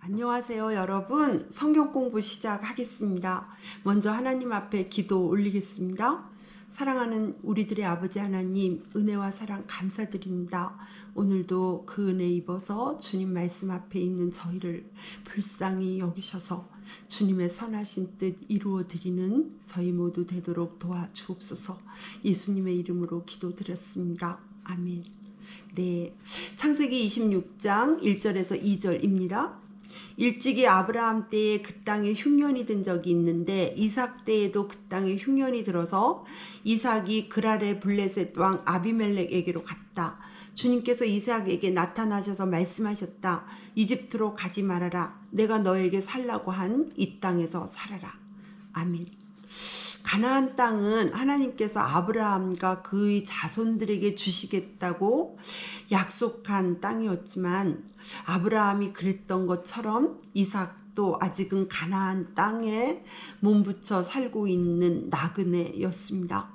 안녕하세요, 여러분. 성경 공부 시작하겠습니다. 먼저 하나님 앞에 기도 올리겠습니다. 사랑하는 우리들의 아버지 하나님, 은혜와 사랑 감사드립니다. 오늘도 그 은혜 입어서 주님 말씀 앞에 있는 저희를 불쌍히 여기셔서 주님의 선하신 뜻 이루어 드리는 저희 모두 되도록 도와주옵소서. 예수님의 이름으로 기도드렸습니다. 아멘. 네, 창세기 26장 1절에서 2절입니다. 일찍이 아브라함 때에 그 땅에 흉년이 든 적이 있는데 이삭 때에도 그 땅에 흉년이 들어서 이삭이 그랄의 블레셋 왕 아비멜렉에게로 갔다. 주님께서 이삭에게 나타나셔서 말씀하셨다. 이집트로 가지 말아라. 내가 너에게 살라고 한 이 땅에서 살아라. 아멘. 가나안 땅은 하나님께서 아브라함과 그의 자손들에게 주시겠다고 약속한 땅이었지만 아브라함이 그랬던 것처럼 이삭도 아직은 가나안 땅에 몸붙여 살고 있는 나그네였습니다.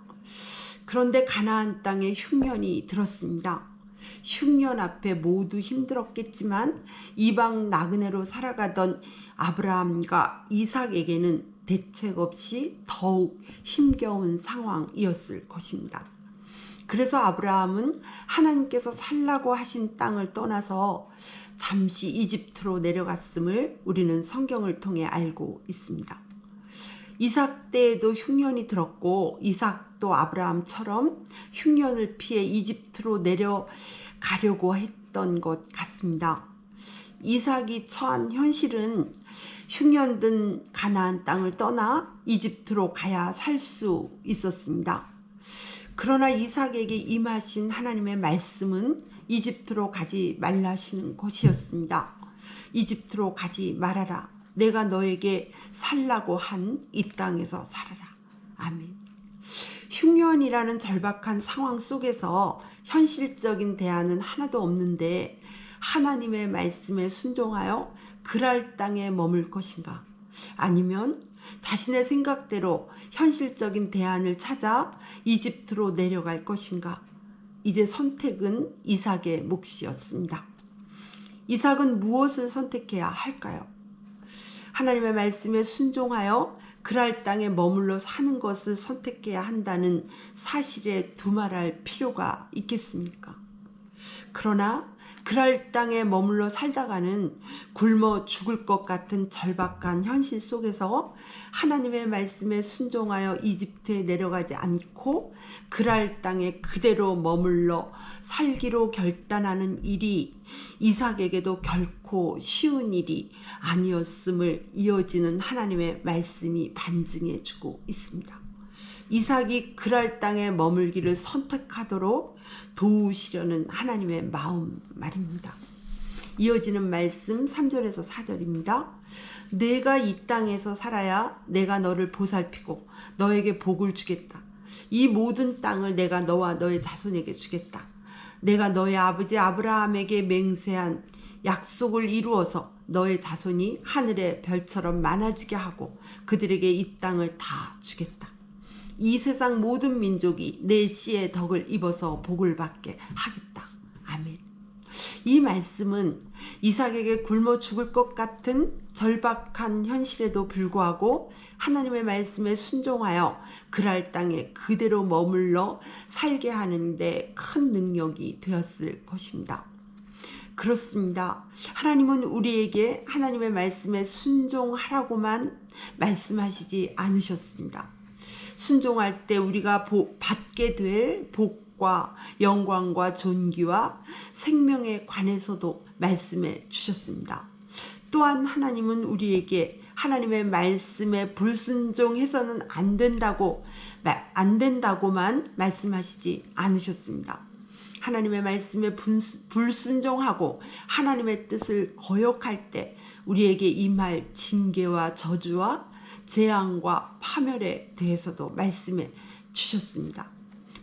그런데 가나안 땅에 흉년이 들었습니다. 흉년 앞에 모두 힘들었겠지만 이방 나그네로 살아가던 아브라함과 이삭에게는 대책 없이 더욱 힘겨운 상황이었을 것입니다. 그래서 아브라함은 하나님께서 살라고 하신 땅을 떠나서 잠시 이집트로 내려갔음을 우리는 성경을 통해 알고 있습니다. 이삭 때에도 흉년이 들었고 이삭도 아브라함처럼 흉년을 피해 이집트로 내려가려고 했던 것 같습니다. 이삭이 처한 현실은 흉년 든 가나안 땅을 떠나 이집트로 가야 살 수 있었습니다. 그러나 이삭에게 임하신 하나님의 말씀은 이집트로 가지 말라시는 것이었습니다. 이집트로 가지 말아라. 내가 너에게 살라고 한 이 땅에서 살아라. 아멘. 흉년이라는 절박한 상황 속에서 현실적인 대안은 하나도 없는데 하나님의 말씀에 순종하여 그랄 땅에 머물 것인가? 아니면 자신의 생각대로 현실적인 대안을 찾아 이집트로 내려갈 것인가? 이제 선택은 이삭의 몫이었습니다. 이삭은 무엇을 선택해야 할까요? 하나님의 말씀에 순종하여 그랄 땅에 머물러 사는 것을 선택해야 한다는 사실에 두말할 필요가 있겠습니까? 그러나 그랄 땅에 머물러 살다가는 굶어 죽을 것 같은 절박한 현실 속에서 하나님의 말씀에 순종하여 이집트에 내려가지 않고 그랄 땅에 그대로 머물러 살기로 결단하는 일이 이삭에게도 결코 쉬운 일이 아니었음을 이어지는 하나님의 말씀이 반증해 주고 있습니다. 이삭이 그랄 땅에 머물기를 선택하도록 도우시려는 하나님의 마음 말입니다. 이어지는 말씀 3절에서 4절입니다. 내가 이 땅에서 살아야 내가 너를 보살피고 너에게 복을 주겠다. 이 모든 땅을 내가 너와 너의 자손에게 주겠다. 내가 너의 아버지 아브라함에게 맹세한 약속을 이루어서 너의 자손이 하늘의 별처럼 많아지게 하고 그들에게 이 땅을 다 주겠다. 이 세상 모든 민족이 내 씨의 덕을 입어서 복을 받게 하겠다. 아멘. 이 말씀은 이삭에게 굶어 죽을 것 같은 절박한 현실에도 불구하고 하나님의 말씀에 순종하여 그랄 땅에 그대로 머물러 살게 하는 데 큰 능력이 되었을 것입니다. 그렇습니다. 하나님은 우리에게 하나님의 말씀에 순종하라고만 말씀하시지 않으셨습니다. 순종할 때 우리가 받게 될 복과 영광과 존귀와 생명에 관해서도 말씀해 주셨습니다. 또한 하나님은 우리에게 하나님의 말씀에 불순종해서는 안 된다고만 말씀하시지 않으셨습니다. 하나님의 말씀에 불순종하고 하나님의 뜻을 거역할 때 우리에게 임할 징계와 저주와 재앙과 파멸에 대해서도 말씀해 주셨습니다.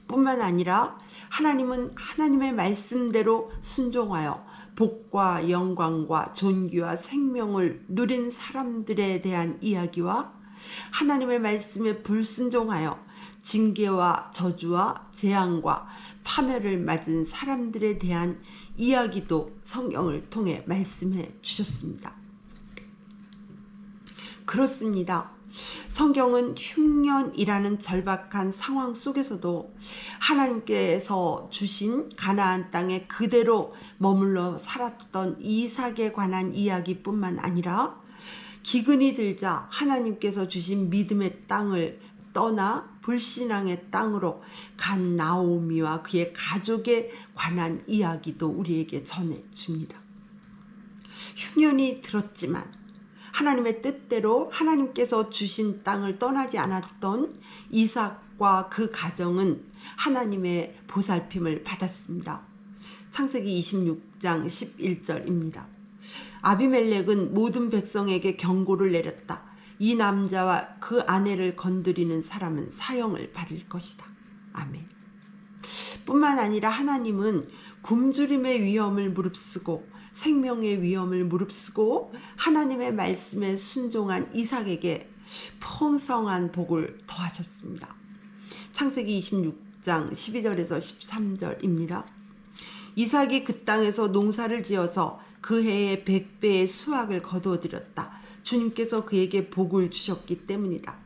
뿐만 아니라 하나님은 하나님의 말씀대로 순종하여 복과 영광과 존귀와 생명을 누린 사람들에 대한 이야기와 하나님의 말씀에 불순종하여 징계와 저주와 재앙과 파멸을 맞은 사람들에 대한 이야기도 성경을 통해 말씀해 주셨습니다. 그렇습니다. 성경은 흉년이라는 절박한 상황 속에서도 하나님께서 주신 가나안 땅에 그대로 머물러 살았던 이삭에 관한 이야기뿐만 아니라 기근이 들자 하나님께서 주신 믿음의 땅을 떠나 불신앙의 땅으로 간 나오미와 그의 가족에 관한 이야기도 우리에게 전해줍니다. 흉년이 들었지만 하나님의 뜻대로 하나님께서 주신 땅을 떠나지 않았던 이삭과 그 가정은 하나님의 보살핌을 받았습니다. 창세기 26장 11절입니다. 아비멜렉은 모든 백성에게 경고를 내렸다. 이 남자와 그 아내를 건드리는 사람은 사형을 받을 것이다. 아멘. 뿐만 아니라 하나님은 굶주림의 위험을 무릅쓰고 생명의 위험을 무릅쓰고 하나님의 말씀에 순종한 이삭에게 풍성한 복을 더하셨습니다. 창세기 26장 12절에서 13절입니다. 이삭이 그 땅에서 농사를 지어서 그 해에 100배의 수확을 거두어들였다. 주님께서 그에게 복을 주셨기 때문이다.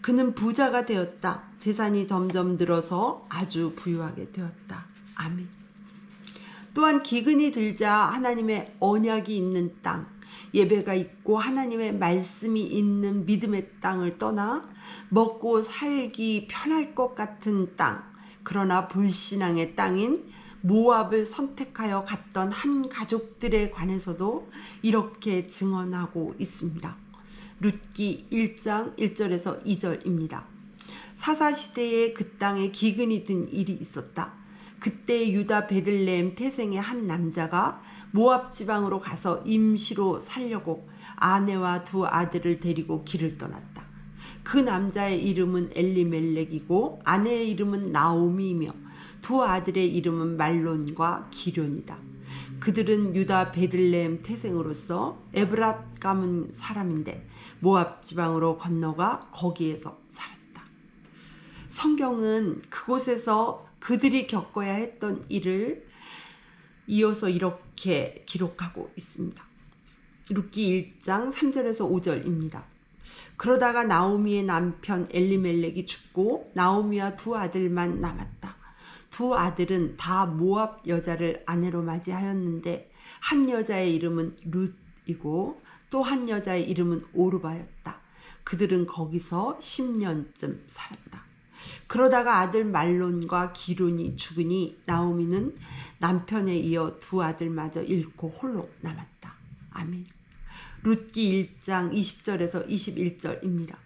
그는 부자가 되었다. 재산이 점점 늘어서 아주 부유하게 되었다. 아멘. 또한 기근이 들자 하나님의 언약이 있는 땅, 예배가 있고 하나님의 말씀이 있는 믿음의 땅을 떠나 먹고 살기 편할 것 같은 땅, 그러나 불신앙의 땅인 모압을 선택하여 갔던 한 가족들에 관해서도 이렇게 증언하고 있습니다. 룻기 1장 1절에서 2절입니다. 사사시대에 그 땅에 기근이 든 일이 있었다. 그때 유다 베들레헴 태생의 한 남자가 모압 지방으로 가서 임시로 살려고 아내와 두 아들을 데리고 길을 떠났다. 그 남자의 이름은 엘리멜렉이고 아내의 이름은 나오미이며 두 아들의 이름은 말론과 기련이다. 그들은 유다 베들레헴 태생으로서 에브랏 가문 사람인데 모압 지방으로 건너가 거기에서 살았다. 성경은 그곳에서 그들이 겪어야 했던 일을 이어서 이렇게 기록하고 있습니다. 룻기 1장 3절에서 5절입니다. 그러다가 나오미의 남편 엘리멜렉이 죽고 나오미와 두 아들만 남았다. 두 아들은 다 모압 여자를 아내로 맞이하였는데 한 여자의 이름은 룻이고 또 한 여자의 이름은 오르바였다. 그들은 거기서 10년쯤 살았다. 그러다가 아들 말론과 기론이 죽으니 나오미는 남편에 이어 두 아들마저 잃고 홀로 남았다. 아멘. 룻기 1장 20절에서 21절입니다.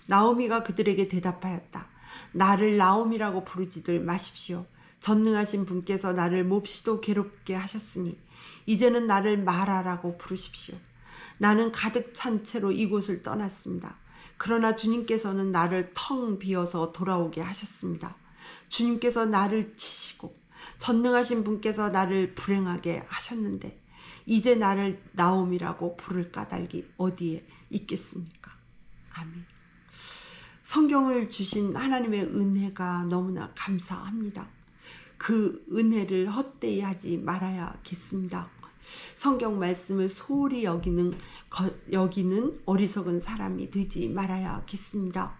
나오미가 그들에게 대답하였다. 나를 나오미라고 부르지들 마십시오. 전능하신 분께서 나를 몹시도 괴롭게 하셨으니 이제는 나를 마라라고 부르십시오. 나는 가득 찬 채로 이곳을 떠났습니다. 그러나 주님께서는 나를 텅 비어서 돌아오게 하셨습니다. 주님께서 나를 치시고 전능하신 분께서 나를 불행하게 하셨는데 이제 나를 나오미라고 부를 까닭이 어디에 있겠습니까? 아멘. 성경을 주신 하나님의 은혜가 너무나 감사합니다. 그 은혜를 헛되이 하지 말아야겠습니다. 성경 말씀을 소홀히 여기는 어리석은 사람이 되지 말아야겠습니다.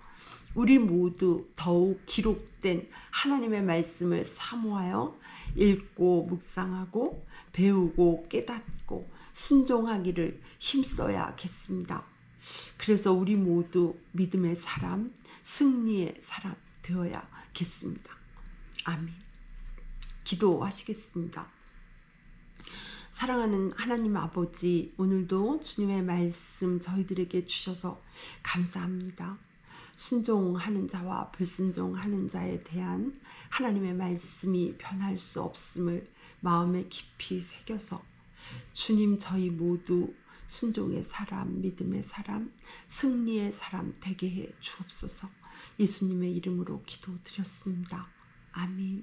우리 모두 더욱 기록된 하나님의 말씀을 사모하여 읽고 묵상하고 배우고 깨닫고 순종하기를 힘써야겠습니다. 그래서 우리 모두 믿음의 사람, 승리의 사람 되어야겠습니다. 아멘. 기도하시겠습니다. 사랑하는 하나님 아버지, 오늘도 주님의 말씀 저희들에게 주셔서 감사합니다. 순종하는 자와 불순종하는 자에 대한 하나님의 말씀이 변할 수 없음을 마음에 깊이 새겨서 주님 저희 모두 순종의 사람, 믿음의 사람, 승리의 사람 되게 해 주옵소서. 예수님의 이름으로 기도드렸습니다. 아멘.